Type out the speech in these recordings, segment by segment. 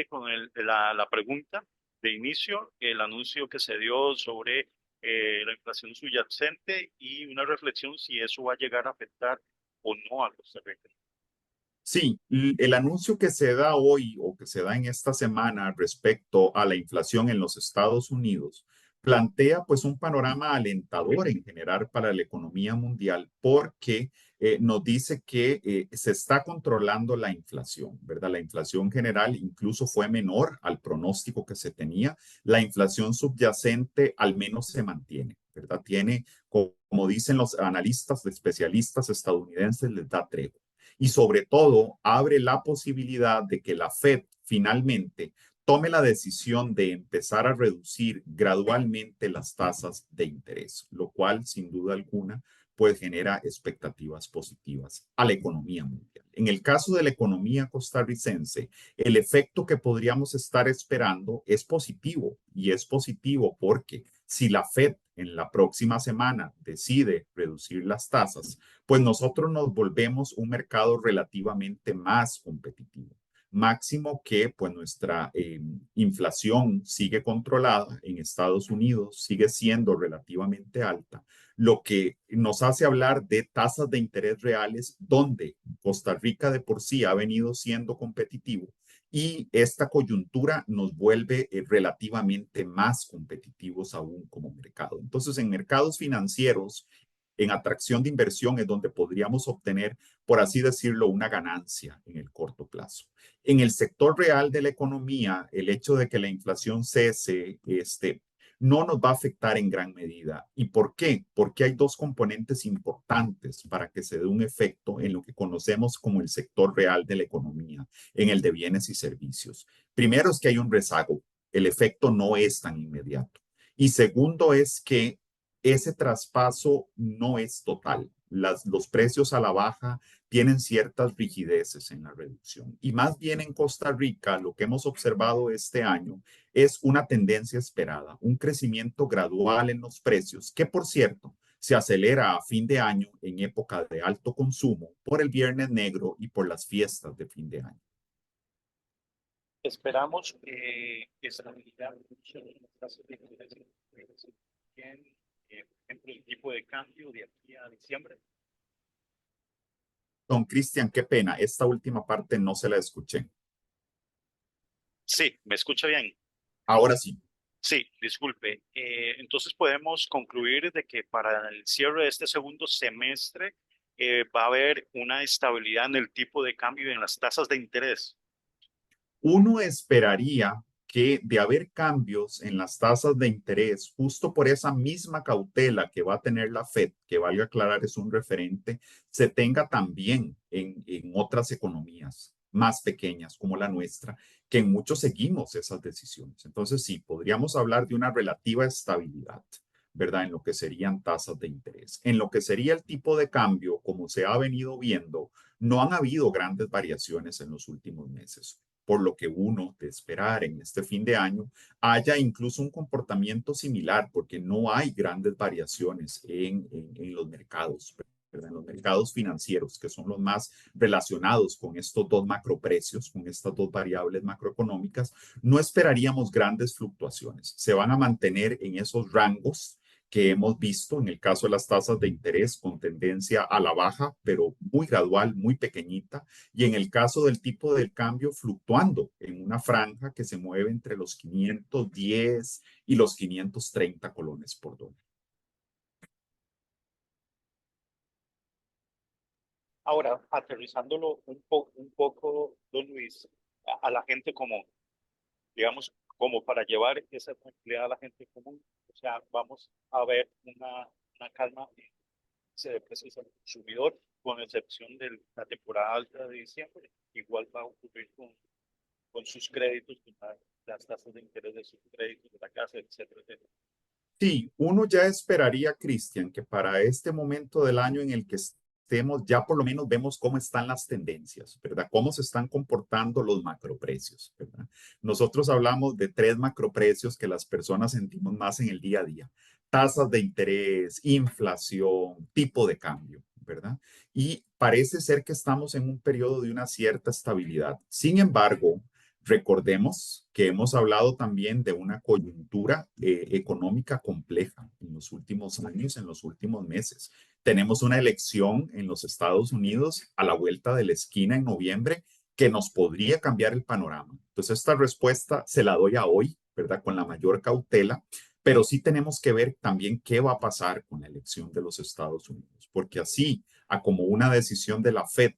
con la pregunta de inicio, el anuncio que se dio sobre la inflación subyacente y una reflexión si eso va a llegar a afectar o no a Costa Rica. Sí, el anuncio que se da hoy o que se da en esta semana respecto a la inflación en los Estados Unidos plantea pues un panorama alentador en general para la economía mundial porque nos dice que se está controlando la inflación, ¿verdad? La inflación general incluso fue menor al pronóstico que se tenía. La inflación subyacente al menos se mantiene, ¿verdad? Tiene, como dicen los analistas, especialistas estadounidenses, les da tregua y sobre todo abre la posibilidad de que la Fed finalmente tome la decisión de empezar a reducir gradualmente las tasas de interés, lo cual sin duda alguna pues genera expectativas positivas a la economía mundial. En el caso de la economía costarricense, el efecto que podríamos estar esperando es positivo y es positivo porque si la Fed en la próxima semana decide reducir las tasas, pues nosotros nos volvemos un mercado relativamente más competitivo. Máximo que pues nuestra inflación sigue controlada en Estados Unidos, sigue siendo relativamente alta, lo que nos hace hablar de tasas de interés reales donde Costa Rica de por sí ha venido siendo competitivo y esta coyuntura nos vuelve relativamente más competitivos aún como mercado. Entonces, en mercados financieros, en atracción de inversión es donde podríamos obtener, por así decirlo, una ganancia en el corto plazo. En el sector real de la economía, el hecho de que la inflación cese, no nos va a afectar en gran medida. ¿Y por qué? Porque hay dos componentes importantes para que se dé un efecto en lo que conocemos como el sector real de la economía, en el de bienes y servicios. Primero es que hay un rezago, el efecto no es tan inmediato. Y segundo es que ese traspaso no es total. Los precios a la baja tienen ciertas rigideces en la reducción. Y más bien en Costa Rica, lo que hemos observado este año es una tendencia esperada, un crecimiento gradual en los precios, que por cierto se acelera a fin de año en época de alto consumo por el Viernes Negro y por las fiestas de fin de año. Esperamos estabilidad en las tasas de interés, bien, por ejemplo, el tipo de cambio de aquí a diciembre. Don Cristian, qué pena, esta última parte no se la escuché. Sí, ¿me escucha bien? Ahora sí. Sí, disculpe. Entonces podemos concluir de que para el cierre de este segundo semestre va a haber una estabilidad en el tipo de cambio y en las tasas de interés. Uno esperaría que de haber cambios en las tasas de interés, justo por esa misma cautela que va a tener la Fed, que valga aclarar es un referente, se tenga también en otras economías más pequeñas como la nuestra, que en muchos seguimos esas decisiones. Entonces, sí, podríamos hablar de una relativa estabilidad, ¿verdad? En lo que serían tasas de interés. En lo que sería el tipo de cambio, como se ha venido viendo, no han habido grandes variaciones en los últimos meses, por lo que uno de esperar en este fin de año haya incluso un comportamiento similar, porque no hay grandes variaciones en los mercados, ¿verdad? En los mercados financieros, que son los más relacionados con estos dos macroprecios, con estas dos variables macroeconómicas, no esperaríamos grandes fluctuaciones. Se van a mantener en esos rangos que hemos visto en el caso de las tasas de interés con tendencia a la baja, pero muy gradual, muy pequeñita, y en el caso del tipo del cambio fluctuando en una franja que se mueve entre los 510 y los 530 colones por dólar. Ahora, aterrizándolo un poco, don Luis, a la gente común, digamos, como para llevar esa tranquilidad a la gente común, o sea, vamos a ver una calma de precios al consumidor, con excepción de la temporada alta de diciembre, igual va a ocurrir con sus créditos, con las tasas de interés de sus créditos de la casa, etcétera, etcétera. Sí, uno ya esperaría, Cristian, que para este momento del año en el que estemos, ya por lo menos vemos cómo están las tendencias, ¿verdad? Cómo se están comportando los macroprecios, ¿verdad? Nosotros hablamos de tres macroprecios que las personas sentimos más en el día a día: tasas de interés, inflación, tipo de cambio, ¿verdad? Y parece ser que estamos en un periodo de una cierta estabilidad. Sin embargo, Recordemos que hemos hablado también de una coyuntura económica compleja en los últimos años, en los últimos meses. Tenemos una elección en los Estados Unidos a la vuelta de la esquina en noviembre que nos podría cambiar el panorama. Entonces, esta respuesta se la doy a hoy, ¿verdad? Con la mayor cautela, pero sí tenemos que ver también qué va a pasar con la elección de los Estados Unidos, porque así, a como una decisión de la Fed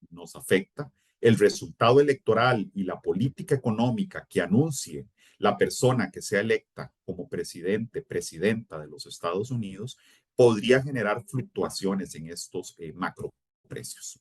nos afecta, el resultado electoral y la política económica que anuncie la persona que sea electa como presidente, presidenta de los Estados Unidos, podría generar fluctuaciones en estos macroprecios.